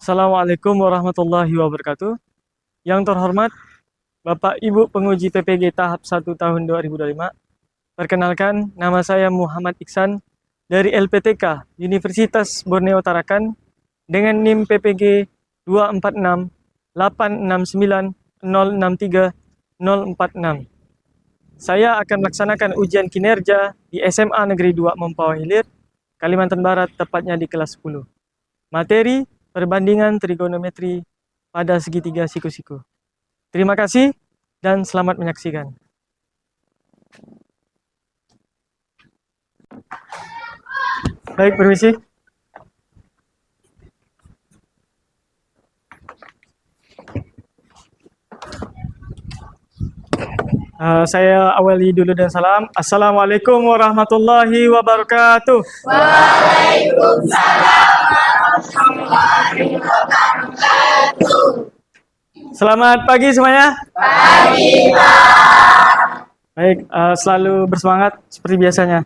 Assalamualaikum warahmatullahi wabarakatuh. Yang terhormat Bapak Ibu penguji TPG tahap 1 tahun 2025. Perkenalkan, nama saya Muhammad Iksan dari LPTK Universitas Borneo Tarakan dengan NIM PPG 246869063 Saya akan melaksanakan ujian kinerja di SMA Negeri 2 Mempawah Ilir, Kalimantan Barat, tepatnya di kelas 10. Materi perbandingan trigonometri pada segitiga siku-siku. Terima kasih dan selamat menyaksikan. Baik, permisi. Saya awali dulu dengan salam. Assalamualaikum warahmatullahi wabarakatuh. Waalaikumsalam warahmatullahi wabarakatuh. Selamat pagi semuanya. Pagi, Pak. Baik, selalu bersemangat seperti biasanya.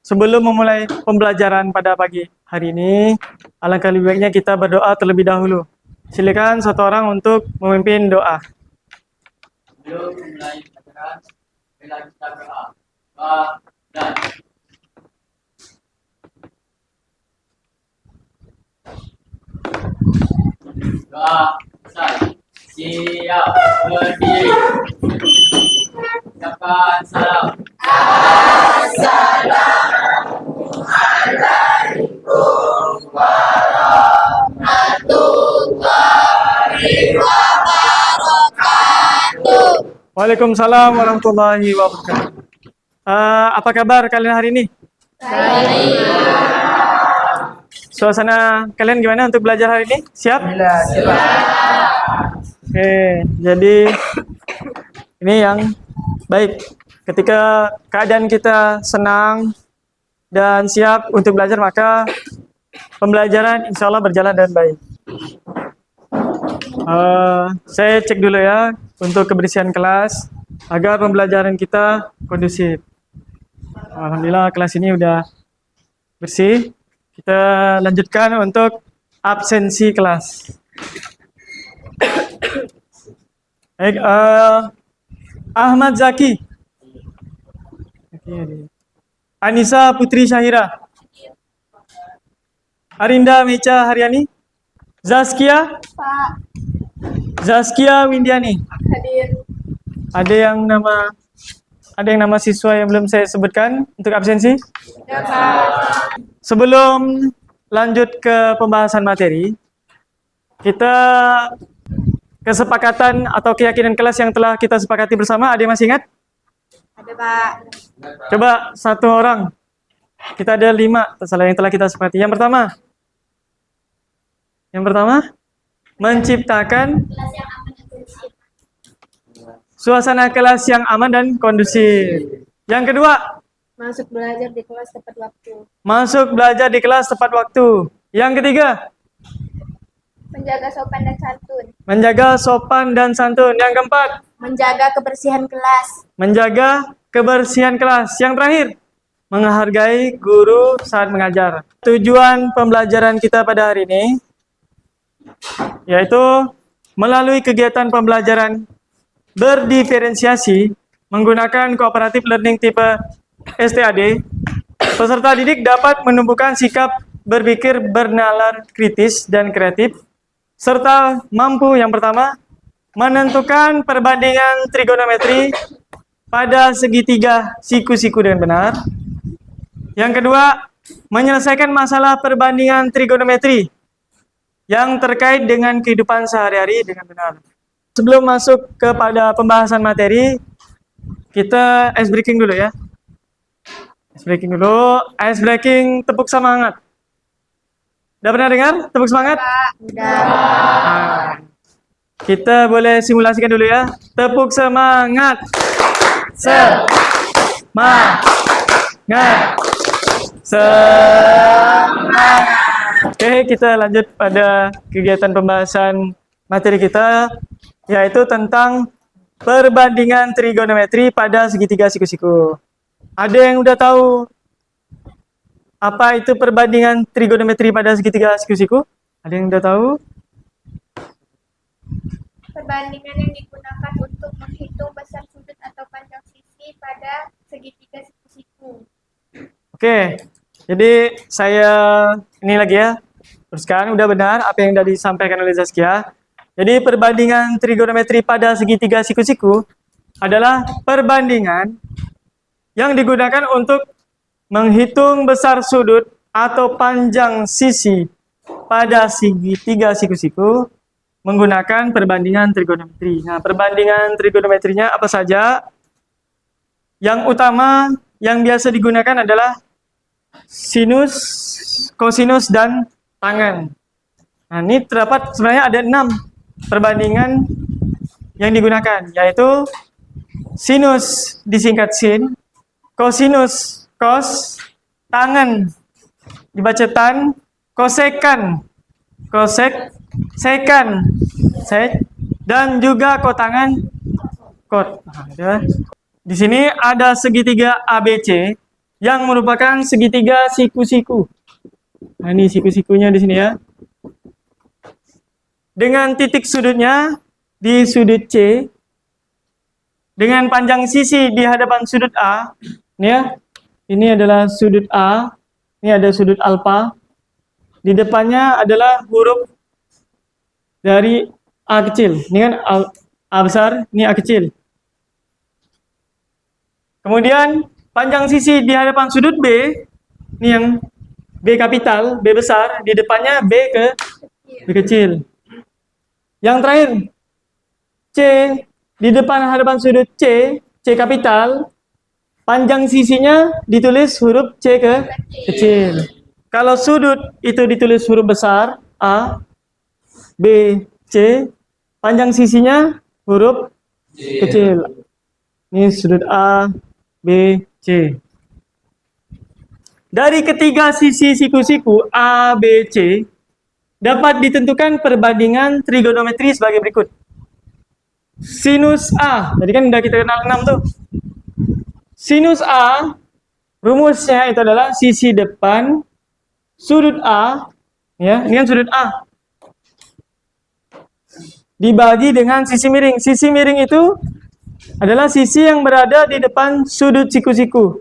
Sebelum memulai pembelajaran pada pagi hari ini, alangkah lebih baiknya kita berdoa terlebih dahulu. Silakan satu orang untuk memimpin doa. Sebelum mulai pelajaran, bila kita berdoa. Doa dan doa selesai. Siap berdiri. Ucapkan salam. Assalamualaikum warahmatullahi wabarakatuh. Waalaikumsalam warahmatullahi wabarakatuh. Apa kabar kalian hari ini? Baik. Suasana kalian gimana untuk belajar hari ini? Siap? Siap. Oke, jadi ini yang baik. Ketika keadaan kita senang dan siap untuk belajar, maka pembelajaran insya Allah berjalan dengan baik. Saya cek dulu ya untuk kebersihan kelas agar pembelajaran kita kondusif. Alhamdulillah kelas ini udah bersih. Kita lanjutkan untuk absensi kelas. Baik, Ahmad Zaki, Anissa Putri Syahira, Arinda Mecha Haryani, Zaskia, Pak. Zaskia Windiani. Hadir. Ada yang nama siswa yang belum saya sebutkan untuk absensi? Ya, Pak. Sebelum lanjut ke pembahasan materi, kita kesepakatan atau keyakinan kelas yang telah kita sepakati bersama, ada yang masih ingat? Ada, Pak. Coba satu orang. Kita ada 5 tersalah yang telah kita sepakati. Yang pertama, menciptakan suasana kelas yang aman dan kondusif. Yang kedua, Masuk belajar di kelas tepat waktu. masuk belajar di kelas tepat waktu. Yang ketiga, Menjaga sopan dan santun. menjaga sopan dan santun. Yang keempat, Menjaga kebersihan kelas. menjaga kebersihan kelas. Yang terakhir, menghargai guru saat mengajar. Tujuan pembelajaran kita pada hari ini yaitu melalui kegiatan pembelajaran berdiferensiasi menggunakan cooperative learning tipe STAD, peserta didik dapat menumbuhkan sikap berpikir bernalar kritis dan kreatif, serta mampu yang pertama, menentukan perbandingan trigonometri pada segitiga siku-siku dengan benar. Yang kedua, menyelesaikan masalah perbandingan trigonometri yang terkait dengan kehidupan sehari-hari dengan benar. Sebelum masuk kepada pembahasan materi, kita ice breaking dulu ya. Ice breaking tepuk semangat. Udah pernah dengar tepuk semangat? Udah. Nah, kita boleh simulasikan dulu ya. Tepuk semangat. Semangat. Semangat. Oke, kita lanjut pada kegiatan pembahasan materi kita, yaitu tentang perbandingan trigonometri pada segitiga siku-siku. Ada yang udah tahu Apa itu perbandingan trigonometri pada segitiga siku-siku? Ada yang udah tahu? Perbandingan yang digunakan untuk menghitung besar sudut atau panjang sisi pada segitiga siku-siku. Oke, jadi saya ini lagi ya, teruskan, udah benar apa yang sudah disampaikan oleh Zaskia. Jadi perbandingan trigonometri pada segitiga siku-siku adalah perbandingan yang digunakan untuk menghitung besar sudut atau panjang sisi pada segitiga siku-siku menggunakan perbandingan trigonometri. Nah, perbandingan trigonometrinya apa saja? Yang utama yang biasa digunakan adalah sinus, kosinus, dan tangen. Nah, ini terdapat sebenarnya ada 6 perbandingan yang digunakan, yaitu sinus disingkat sin, kosinus kos, tangen dibaca tan, kosekan kosek, sekan sek, dan juga kotangan kot. Nah, ya. Di sini ada segitiga ABC yang merupakan segitiga siku-siku. Nah, ini siku-sikunya di sini ya. Dengan titik sudutnya di sudut C, dengan panjang sisi di hadapan sudut A. Ini ya. Ini adalah sudut A. Ini ada sudut alfa. Di depannya adalah huruf dari A kecil. Ini kan A besar, ini A kecil. Kemudian panjang sisi di hadapan sudut B, ini yang B kapital, B besar, di depannya B kecil. Yang terakhir, C, di depan hadapan sudut C, C kapital, panjang sisinya ditulis huruf C kecil. Kalau sudut itu ditulis huruf besar, A, B, C, panjang sisinya huruf kecil. Ini sudut A, B, C. Dari ketiga sisi siku-siku A, B, C, dapat ditentukan perbandingan trigonometri sebagai berikut. Sinus A, tadi kan udah kita kenal 6 tuh. Sinus A, rumusnya itu adalah sisi depan sudut A, ya, ini kan sudut A, dibagi dengan sisi miring. Sisi miring itu adalah sisi yang berada di depan sudut siku-siku.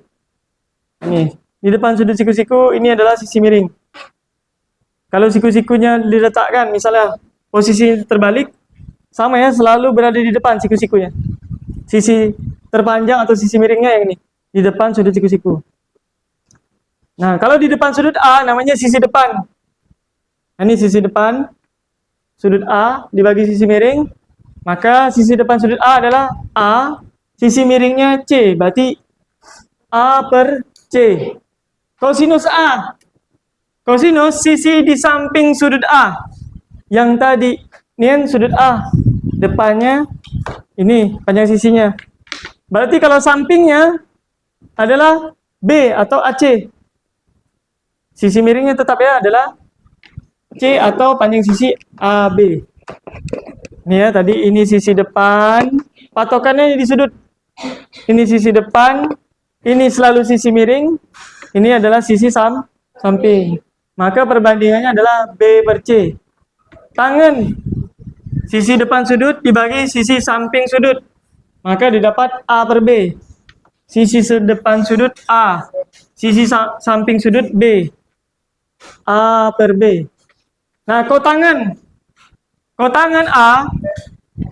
Ini, di depan sudut siku-siku ini adalah sisi miring. Kalau siku-sikunya diletakkan, misalnya posisi terbalik, sama ya, selalu berada di depan siku-sikunya. Sisi terpanjang atau sisi miringnya yang ini, di depan sudut siku-siku. Nah, kalau di depan sudut A namanya sisi depan. Nah, ini sisi depan sudut A dibagi sisi miring, maka sisi depan sudut A adalah A, sisi miringnya C, berarti A per C. Kosinus A, kosinus sisi di samping sudut A. Yang tadi, ini kan sudut A, depannya ini panjang sisinya. Berarti kalau sampingnya adalah B atau AC. Sisi miringnya tetap ya adalah C atau panjang sisi AB. Ini ya, tadi ini sisi depan, patokannya di sudut. Ini sisi depan, ini selalu sisi miring, ini adalah sisi samping. Maka perbandingannya adalah B per C. Tangen, sisi depan sudut dibagi sisi samping sudut, maka didapat A per B. Sisi depan sudut A, sisi samping sudut B. A per B. Nah, kotangan A,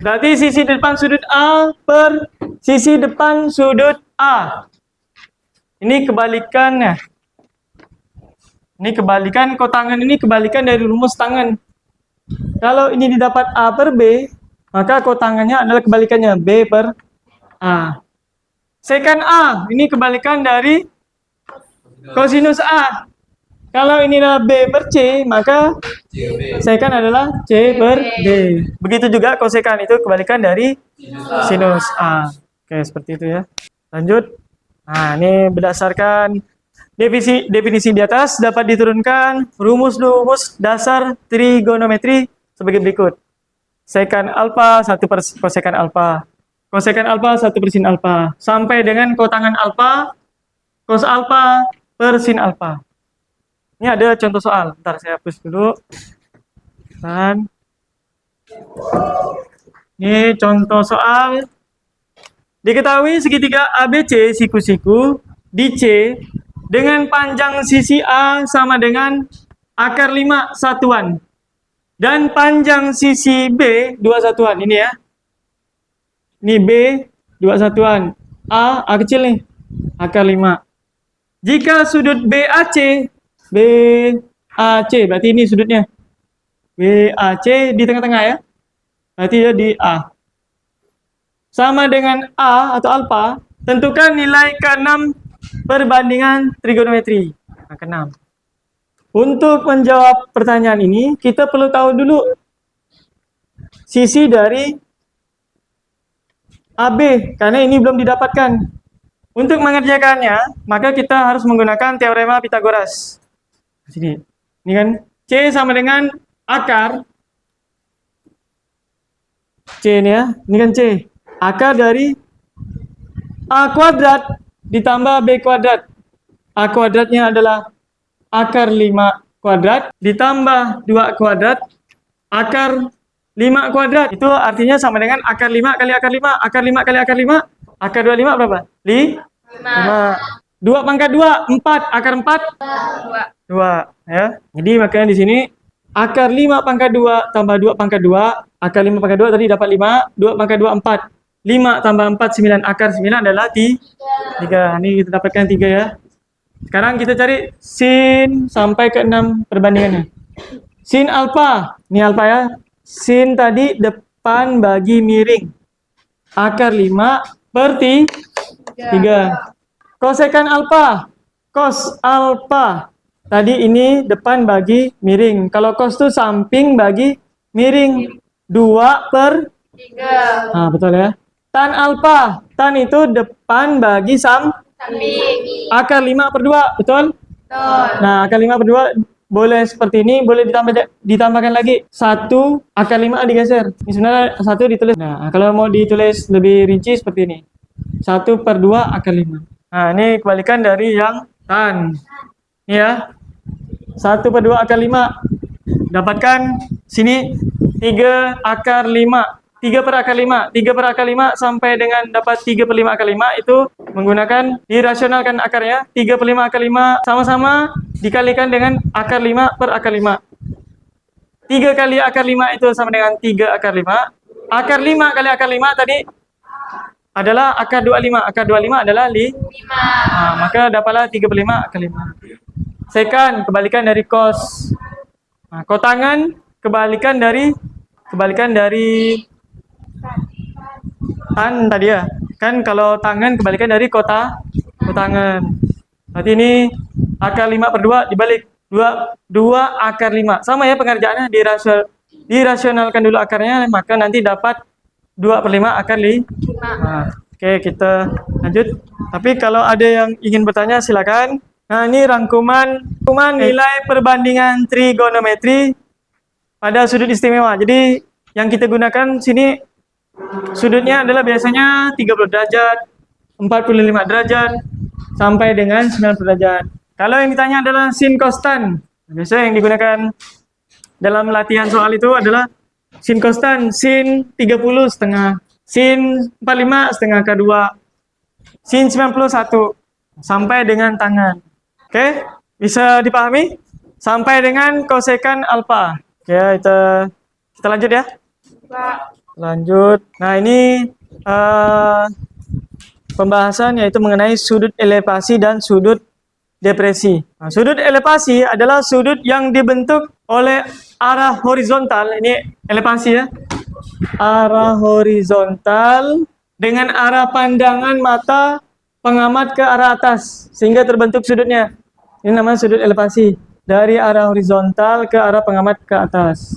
berarti sisi depan sudut A per sisi depan sudut A. Ini kebalikannya. Ini kebalikan, kotangan ini kebalikan dari rumus tangan. Kalau ini didapat A per B, maka kotangannya adalah kebalikannya, B per A. Sekan A, ini kebalikan dari kosinus A. Kalau ini adalah B per C, maka sekan adalah C per D. Begitu juga kosekan itu kebalikan dari sinus A. Oke, seperti itu ya. Lanjut. Nah, ini berdasarkan definisi di atas dapat diturunkan rumus-rumus dasar trigonometri sebagai berikut. Sekan alfa 1 per kosekan alfa. Kosekan alfa 1 per sin alfa. Sampai dengan kotangan alfa, cos alfa per sin alfa. Ini ada contoh soal. Ntar saya hapus dulu. Dan ini contoh soal. Diketahui segitiga ABC siku-siku di C dengan panjang sisi A sama dengan akar 5 satuan. Dan panjang sisi B 2 satuan. Ini ya. Ini B 2 satuan. A kecil nih. Akar 5. Jika sudut BAC berarti ini sudutnya. BAC di tengah-tengah ya. Berarti dia di A. Sama dengan A atau alfa, tentukan nilai ke-6 perbandingan trigonometri. Nah, ke-6. Untuk menjawab pertanyaan ini, kita perlu tahu dulu sisi dari AB, karena ini belum didapatkan. Untuk mengerjakannya, maka kita harus menggunakan teorema Pythagoras. Sini. Ini kan C sama dengan akar C ini ya. Ini kan C. Akar dari A kuadrat ditambah B kuadrat. A kuadratnya adalah akar 5 kuadrat ditambah 2 kuadrat akar 5 kuadrat. Itu artinya sama dengan akar 5 kali akar 5. Akar 5 kali akar 5. Akar 25 berapa? 5. 2 pangkat 2, 4. Akar 4? 2. Ya. Jadi makanya di sini akar 5 pangkat 2 tambah 2 pangkat 2. Akar 5 pangkat 2 tadi dapat 5. 2 pangkat 2, 4. 5 tambah 4, 9. Akar 9 adalah 3. Ini kita dapatkan 3 ya. Sekarang kita cari sin sampai ke 6 perbandingannya. Sin alfa. Ini alfa ya. Sin tadi depan bagi miring. Akar 5 per 3. Kosekan alfa. Cos alfa. Tadi ini depan bagi miring. Kalau cos itu samping bagi miring. 2 per 3. Nah, betul ya. Tan alfa. Tan itu depan bagi samping. Akar 5 per 2. Betul? Betul. Nah, akar 5 per 2 boleh seperti ini. Boleh ditambahkan lagi. 1 akar 5 digeser. Ini sebenarnya 1 ditulis. Nah, kalau mau ditulis lebih rinci seperti ini. 1 per 2 akar 5. Nah, ini kebalikan dari yang tan. Ini ya. 1 per 2 akar 5. Dapatkan sini 3 akar 5. 3 per akar 5. 3 per akar 5 sampai dengan dapat 3 per 5 akar 5 itu menggunakan dirasionalkan akarnya. 3 per 5 akar 5 sama-sama dikalikan dengan akar 5 per akar 5. 3 kali akar 5 itu sama dengan 3 akar 5. Akar 5 kali akar 5 tadi adalah akar 25. Akar 25 adalah 5. Nah, maka dapatlah 3 per 5 akar 5. Sekan kebalikan dari cos. Nah, kotangan kebalikan dari tan tadi ya. Kan kalau tangan kebalikan dari kotangan. Berarti ini akar 5 per 2 dibalik. 2 akar 5. Sama ya pengerjaannya, dirasionalkan dulu akarnya, maka nanti dapat 2 per 5 akar 5. Nah, oke, kita lanjut. Tapi kalau ada yang ingin bertanya silakan. Nah, ini rangkuman nilai perbandingan trigonometri pada sudut istimewa. Jadi yang kita gunakan sini sudutnya adalah biasanya 30 derajat, 45 derajat, sampai dengan 90 derajat. Kalau yang ditanya adalah sin konstan. Biasanya yang digunakan dalam latihan soal itu adalah sin konstan, sin 30 setengah, sin 45 setengah K2, sin 91, sampai dengan tangan. Oke, bisa dipahami? Sampai dengan kosekan alfa. Oke, kita lanjut ya. Lanjut. Nah, ini pembahasan yaitu mengenai sudut elevasi dan sudut depresi. Nah, sudut elevasi adalah sudut yang dibentuk oleh arah horizontal. Ini elevasi ya. Arah horizontal dengan arah pandangan mata pengamat ke arah atas sehingga terbentuk sudutnya. Ini namanya sudut elevasi dari arah horizontal ke arah pengamat ke atas.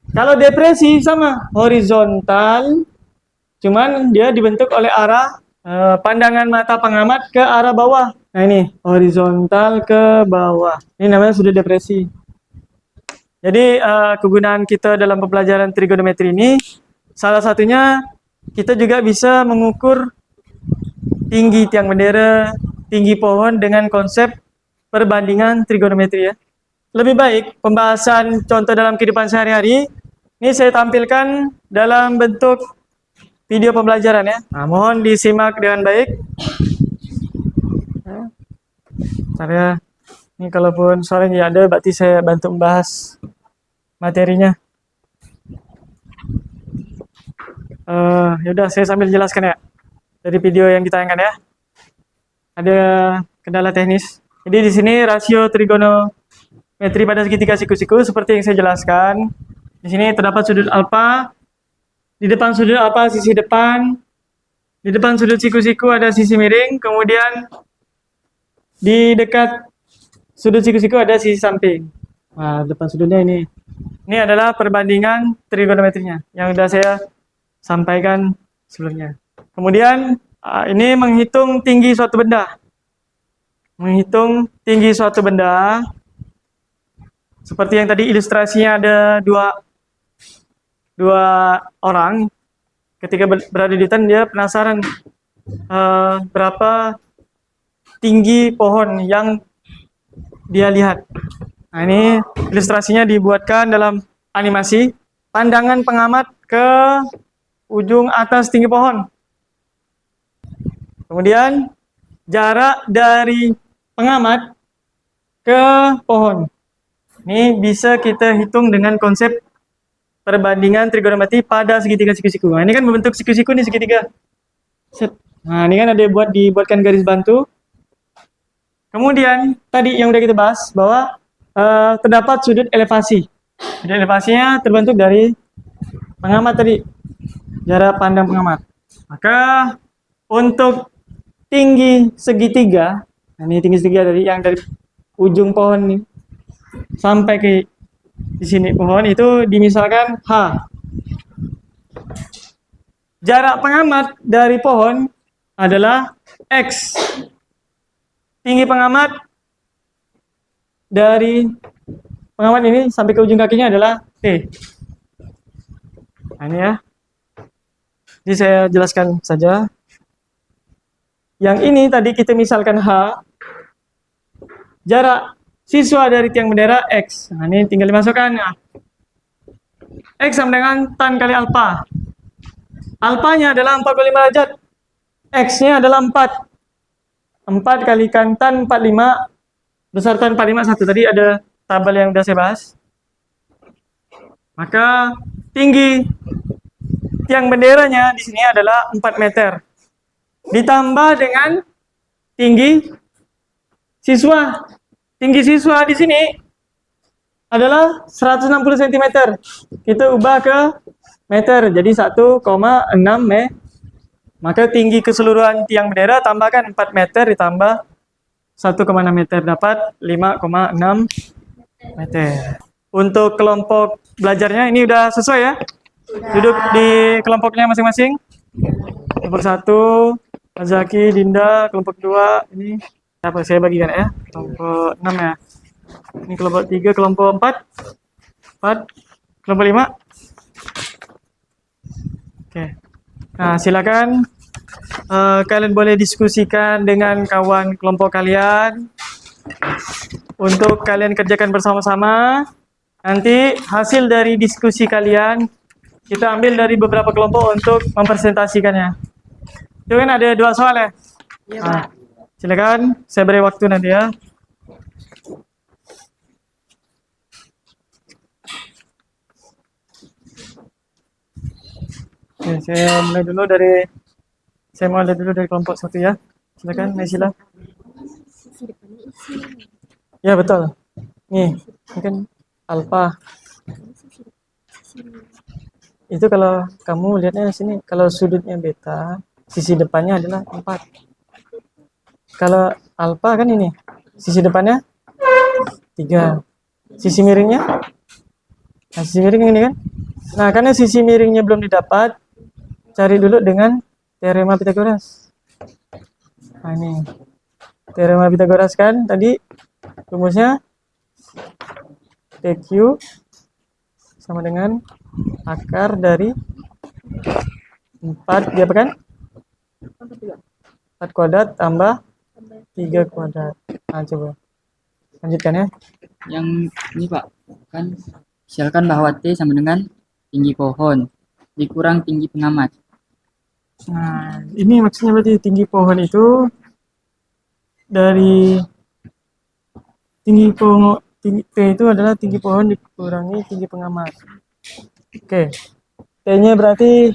Kalau depresi sama horizontal, cuman dia dibentuk oleh arah pandangan mata pengamat ke arah bawah. Nah ini horizontal ke bawah. Ini namanya sudut depresi. Jadi kegunaan kita dalam pembelajaran trigonometri ini salah satunya kita juga bisa mengukur tinggi tiang bendera, tinggi pohon dengan konsep perbandingan trigonometri ya. lebih baik pembahasan contoh dalam kehidupan sehari-hari, ini saya tampilkan dalam bentuk video pembelajaran ya. Nah, mohon disimak dengan baik. Bentar ya. Ini kalaupun suaranya ada, berarti saya bantu membahas materinya. Yaudah, saya sambil jelaskan ya dari video yang ditayangkan ya. Ada kendala teknis. Jadi di sini rasio trigonometri pada segitiga siku-siku seperti yang saya jelaskan. Di sini terdapat sudut alfa. Di depan sudut alfa sisi depan. Di depan sudut siku-siku ada sisi miring. Kemudian di dekat sudut siku-siku ada sisi samping. Nah, depan sudutnya ini. Ini adalah perbandingan trigonometrinya yang sudah saya sampaikan sebelumnya. Kemudian ini menghitung tinggi suatu benda. Menghitung tinggi suatu benda. Seperti yang tadi ilustrasinya ada dua orang. Ketika berada di hutan dia penasaran berapa tinggi pohon yang dia lihat. Nah, ini ilustrasinya dibuatkan dalam animasi. Pandangan pengamat ke ujung atas tinggi pohon. Kemudian jarak dari pengamat ke pohon. Ini bisa kita hitung dengan konsep perbandingan trigonometri pada segitiga siku-siku. Nah, ini kan membentuk siku-siku nih segitiga. Set. Nah, ini kan ada dibuatkan garis bantu. Kemudian tadi yang udah kita bahas bahwa terdapat sudut elevasi. Sudut elevasinya terbentuk dari pengamat tadi, jarak pandang pengamat. Maka untuk tinggi segitiga, nah ini tinggi segitiga dari yang dari ujung pohon nih sampai ke di sini pohon itu dimisalkan H. Jarak pengamat dari pohon adalah X. Tinggi pengamat dari pengamat ini sampai ke ujung kakinya adalah T. Nah, ini ya. Jadi saya jelaskan saja. Yang ini tadi kita misalkan H. Jarak siswa dari tiang bendera X. Nah, ini tinggal dimasukkan. Nah, X sama dengan tan kali alfa. Alfanya adalah 45 derajat. X-nya adalah 4. 4 kalikan tan 45 besar tan 45 1. Tadi ada tabel yang sudah saya bahas. Maka tinggi tiang benderanya di sini adalah 4 meter. Ditambah dengan tinggi siswa. Tinggi siswa di sini adalah 160 cm. Kita ubah ke meter. Jadi 1,6 meter. Maka tinggi keseluruhan tiang bendera tambahkan 4 meter ditambah 1,6 meter dapat 5,6 meter. Untuk kelompok belajarnya ini udah sesuai ya? Duduk di kelompoknya masing-masing. Kelompok 1, Azaki, Dinda, kelompok 2 ini apa saya bagikan ya? Kelompok 6 ya. Ini kelompok 3, kelompok 4, kelompok 5. Oke. Nah, silakan kalian boleh diskusikan dengan kawan kelompok kalian untuk kalian kerjakan bersama-sama. Nanti hasil dari diskusi kalian kita ambil dari beberapa kelompok untuk mempresentasikannya. Itu kan ada 2 soal ya? Iya, Pak. Silakan, saya beri waktu nanti ya. Oke, saya mulai dulu dari kelompok 1 ya. Silakan, Naisila. Ya, betul. Nih, ini kan alfa. Itu kalau kamu lihatnya di sini, kalau sudutnya beta, sisi depannya adalah 4. Kalau alfa kan ini, sisi depannya 3. Sisi miringnya? Nah, sisi miring ini kan? Nah, karena sisi miringnya belum didapat, cari dulu dengan teorema Pythagoras. Nah, ini. Teorema Pythagoras kan tadi rumusnya TQ sama dengan akar dari 4 dia apa kan? 4 kuadrat tambah 3 kuadrat. Nah, coba. Lanjutkan ya. Yang ini Pak, kan misalkan bahwa T sama dengan tinggi pohon dikurang tinggi pengamat. Nah, ini maksudnya berarti tinggi pohon itu dari tinggi pohon, T itu adalah tinggi pohon dikurangi tinggi pengamat. Oke. T-nya berarti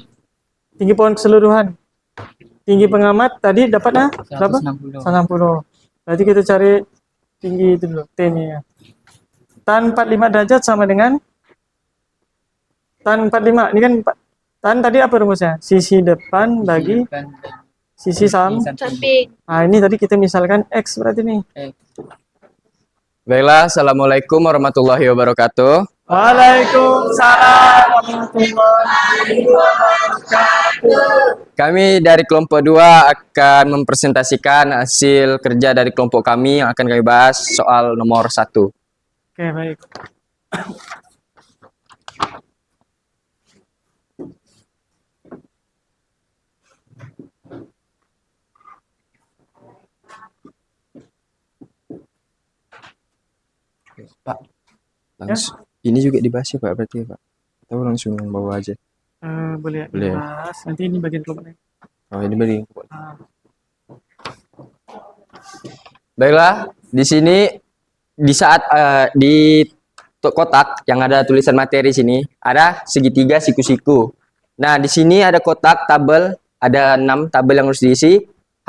tinggi pohon keseluruhan. Tinggi pengamat tadi dapatnya berapa? 160. 160. Berarti kita cari tinggi itu dulu, T-nya ya. Tan 45 derajat sama dengan tan 45. Ini kan tan tadi apa rumusnya? Sisi depan bagi Depan sisi samping. Samping. Nah, ini tadi kita misalkan X berarti nih. Baiklah, Assalamualaikum warahmatullahi wabarakatuh. Waalaikumsalam warahmatullahi wabarakatuh. Kami dari kelompok 2 akan mempresentasikan hasil kerja dari kelompok kami yang akan kami bahas soal nomor 1. Oke, baik. Pak, langsung. Ini juga dibahas ya Pak, berarti ya Pak? Atau langsung bawa aja? Boleh Boleh. dibahas. Nanti ini bagian kelompoknya. Oh, ini beri. Ah, Baiklah, di sini di saat di kotak yang ada tulisan materi sini ada segitiga siku-siku. Nah, di sini ada kotak tabel, ada 6 tabel yang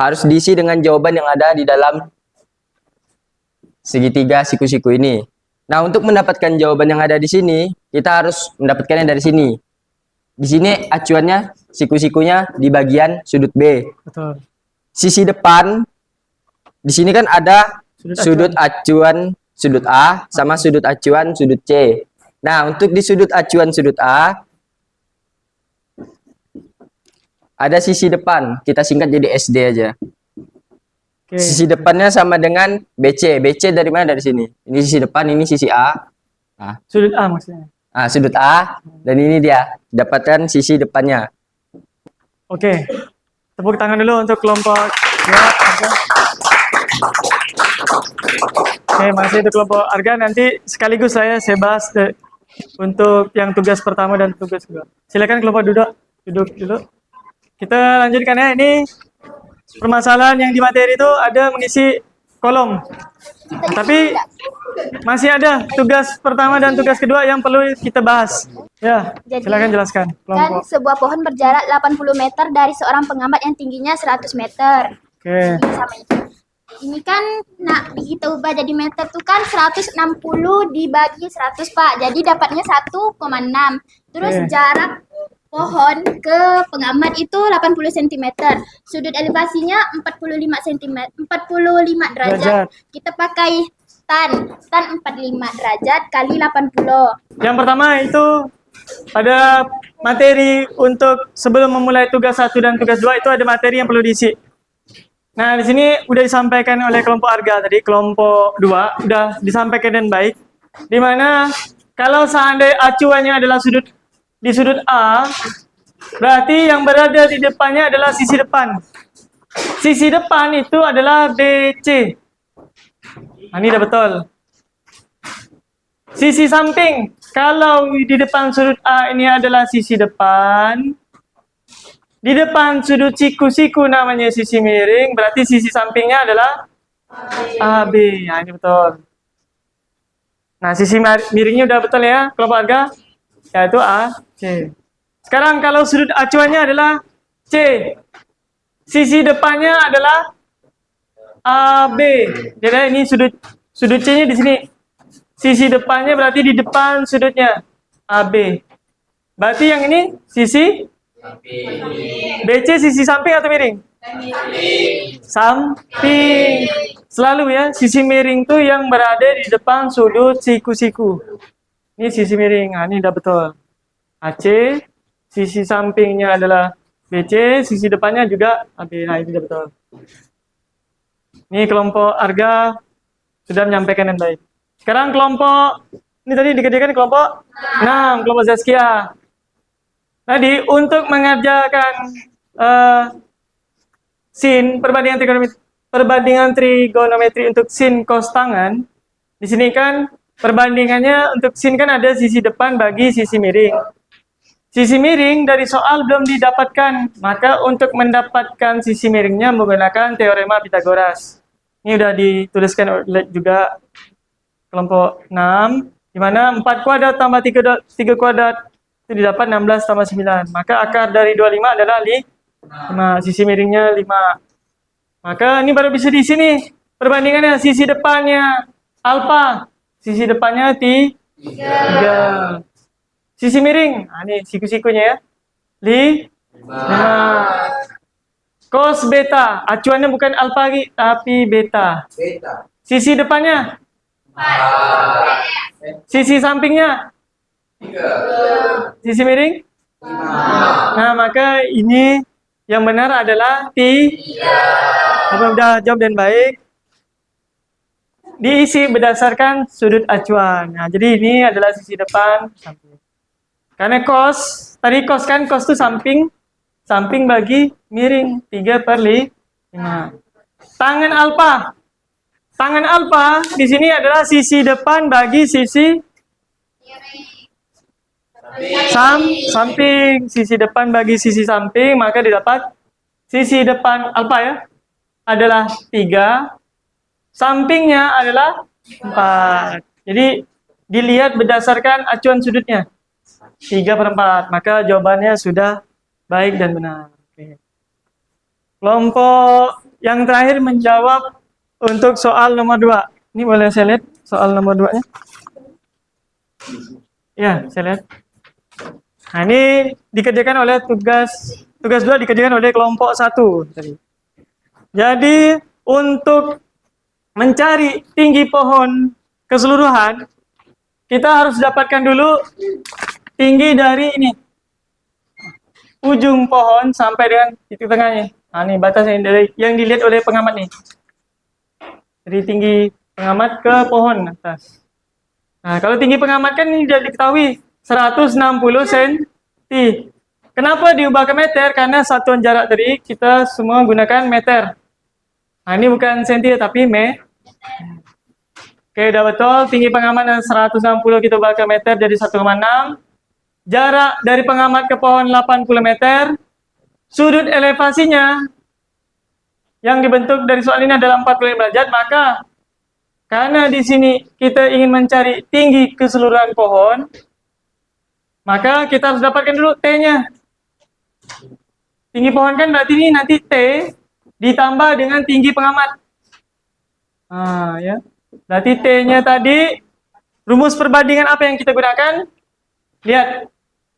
harus diisi dengan jawaban yang ada di dalam segitiga siku-siku ini. Nah, untuk mendapatkan jawaban yang ada di sini, kita harus mendapatkannya dari sini. Di sini acuannya siku-sikunya di bagian sudut B. betul. Sisi depan di sini kan ada sudut acuan sudut A sama sudut acuan sudut C. Nah, untuk di sudut acuan sudut A ada sisi depan, kita singkat jadi SD aja. Oke. Sisi depannya sama dengan BC. BC dari mana? Dari sini. Ini sisi depan, ini sisi A. Sudut A maksudnya. Nah, sudut A dan ini dia. Dapatkan sisi depannya. Oke. Tepuk tangan dulu untuk kelompok ya, Arga. Oke, masih untuk kelompok Arga. Nanti sekaligus saya bahas untuk yang tugas pertama dan tugas kedua. Silakan kelompok duduk dulu. Kita lanjutkan ya. Ini permasalahan yang di materi itu ada mengisi kolom. Tapi masih ada tugas pertama dan tugas kedua yang perlu kita bahas. Ya, Jadi, silakan jelaskan. Kan Kelompok. sebuah pohon berjarak 80 meter dari seorang pengamat yang tingginya 100 meter. Oke. Sama itu. Ini kan kita ubah jadi meter tuh kan 160 dibagi 100 Pak. Jadi dapatnya 1,6. Terus Oke. jarak pohon ke pengamat itu 80 cm. Sudut elevasinya 45 cm, 45 derajat. Derajat. Kita pakai tan 45 derajat kali 80. Yang pertama itu pada materi untuk sebelum memulai tugas 1 dan tugas 2 itu ada materi yang perlu diisi. Nah, di sini udah disampaikan oleh kelompok Arga tadi, kelompok 2 udah disampaikan dengan baik. Di mana kalau seandainya acuannya adalah di sudut A, berarti yang berada di depannya adalah sisi depan. Sisi depan itu adalah BC. Nah, ini udah betul. Sisi samping, kalau di depan sudut A ini adalah sisi depan, di depan sudut siku-siku namanya sisi miring, berarti sisi sampingnya adalah AB. Nah, ini betul. Nah, sisi miringnya udah betul ya, kelompok Arga? Yaitu AC. Sekarang kalau sudut acuannya adalah C, sisi depannya adalah AB. Jadi ini sudut C-nya di sini. Sisi depannya berarti di depan sudutnya AB. Berarti yang ini sisi BC sisi samping atau miring? Samping. Selalu ya, sisi miring tuh yang berada di depan sudut siku-siku. Ini sisi miring. Nah, ini udah betul. AC, sisi sampingnya adalah BC, sisi depannya juga AB. Nah, ini udah betul. Ini kelompok Arga sudah menyampaikan dengan baik. Sekarang kelompok, ini tadi dikerjakan kelompok 6, kelompok Zaskia. Tadi untuk mengerjakan sin, perbandingan trigonometri untuk sin cos tangan, Di sini kan perbandingannya untuk sin kan ada sisi depan bagi sisi miring. Sisi miring dari soal belum didapatkan, maka untuk mendapatkan sisi miringnya menggunakan teorema Pitagoras. Ini sudah dituliskan oleh juga kelompok 6, di mana 4 kuadrat tambah 3 kuadrat itu didapat 16 tambah 9. Maka akar dari 25 adalah 5, sisi miringnya 5. Maka ini baru bisa di sini. Perbandingannya sisi depannya alfa, sisi depannya 3. Sisi miring, ini siku-sikunya ya. 5. Cos beta, acuannya bukan alfa lagi, tapi beta. Sisi depannya, sisi sampingnya, sisi miring. Nah, maka ini yang benar adalah 3. Apa udah jawab dan baik? Diisi berdasarkan sudut acuan. Nah, jadi ini adalah sisi depan, samping. Karena cos, tadi cos kan, cos itu samping bagi miring, 3/5. Tangan alfa di sini adalah sisi depan bagi sisi samping. Sisi depan bagi sisi samping, maka didapat sisi depan alfa ya adalah 3, sampingnya adalah 4. Jadi dilihat berdasarkan acuan sudutnya. 3/4, maka jawabannya sudah baik dan benar. Oke. Kelompok yang terakhir menjawab untuk soal nomor 2. Ini boleh saya lihat soal nomor 2-nya? Ya, saya lihat. Nah, ini dikerjakan oleh tugas 2 dikerjakan oleh kelompok 1 tadi. Jadi, untuk mencari tinggi pohon keseluruhan, kita harus dapatkan dulu tinggi dari ini. Ujung pohon sampai dengan titik tengahnya. Nah, ini batas yang dilihat oleh pengamat nih. Dari tinggi pengamat ke pohon atas. Nah, kalau tinggi pengamat kan ini sudah diketahui 160 cm. Kenapa diubah ke meter? Karena satuan jarak tadi kita semua gunakan meter. Nah, ini bukan senti tapi Oke, udah betul. Tinggi pengamat 160 kita ubah ke meter jadi 1,6. Jarak dari pengamat ke pohon 80 meter. Sudut elevasinya yang dibentuk dari soal ini adalah 45 derajat, maka karena di sini kita ingin mencari tinggi keseluruhan pohon, maka kita harus dapatkan dulu T-nya. Tinggi pohon kan berarti ini nanti T ditambah dengan tinggi pengamat. Nah, ya. Berarti T-nya tadi, rumus perbandingan apa yang kita gunakan? Lihat,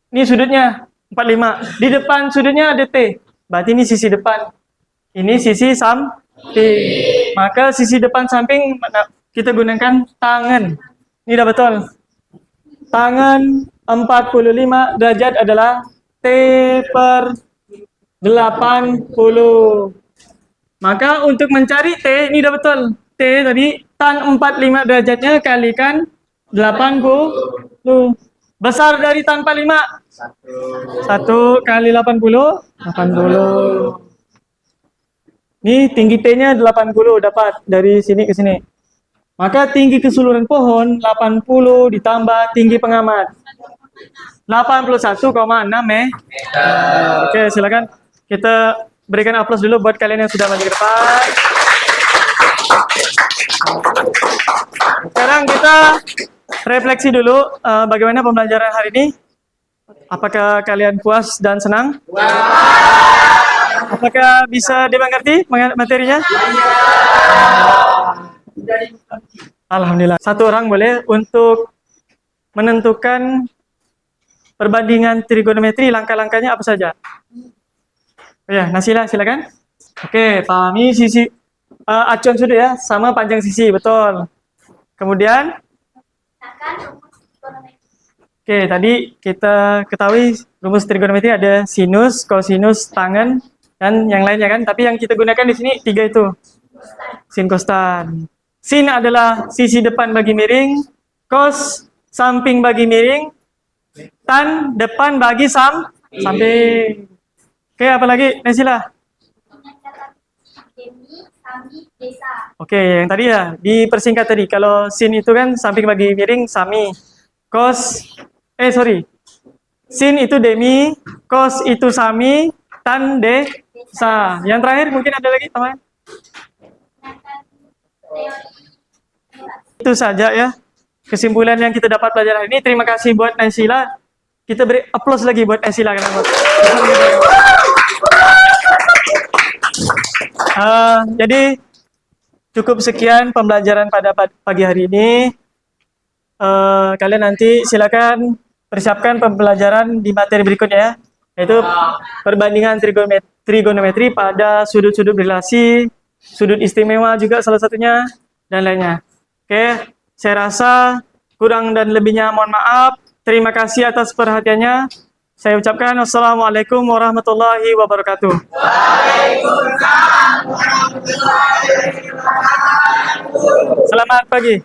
ini sudutnya 45. Di depan sudutnya ada T. Berarti ini sisi depan. Ini sisi samping. Maka sisi depan samping kita gunakan tangan. Ini udah betul. Tangan 45 derajat adalah T/80. Maka untuk mencari T, ini udah betul. T tadi, tan 45 derajatnya kalikan 80. Besar dari tan 45? 1 kali 80. Ini tinggi T-nya 80 dapat dari sini ke sini. Maka tinggi keseluruhan pohon 80 ditambah tinggi pengamat 81,6 meter. Oke, silakan kita berikan aplaus dulu buat kalian yang sudah maju ke depan. Sekarang kita refleksi dulu bagaimana pembelajaran hari ini. Apakah kalian puas dan senang? Apakah bisa dimengerti materinya? Alhamdulillah. Satu orang boleh untuk menentukan perbandingan trigonometri, langkah-langkahnya apa saja? Ya, Nasila silakan. Oke, pahami sisi acuan sudut ya, sama panjang sisi, betul. Kemudian oke, tadi kita ketahui rumus trigonometri ada sinus, kosinus, tangen, dan yang lainnya kan. Tapi yang kita gunakan di sini 3 itu. Sin, cos, tan. Sin adalah sisi depan bagi miring, cos samping bagi miring, tan depan bagi samping. Oke, apa lagi? Nasila. Sami desa. Oke, yang tadi ya, dipersingkat tadi. Kalau sin itu kan samping bagi miring, sami. Sin itu demi, kos itu sami, tan desa. Yang terakhir mungkin ada lagi teman. Sedangkan teori Itu saja ya kesimpulan yang kita dapat pelajaran ini. Terima kasih buat Naisila. Kita beri aplaus lagi buat Naisila. Jadi cukup sekian pembelajaran pada pagi hari ini. Kalian nanti silakan persiapkan pembelajaran di materi berikutnya ya, yaitu perbandingan trigonometri pada sudut-sudut relasi, sudut istimewa juga salah satunya, dan lainnya. Oke, saya rasa kurang dan lebihnya mohon maaf. Terima kasih atas perhatiannya. Saya ucapkan wassalamualaikum warahmatullahi wabarakatuh. Selamat pagi.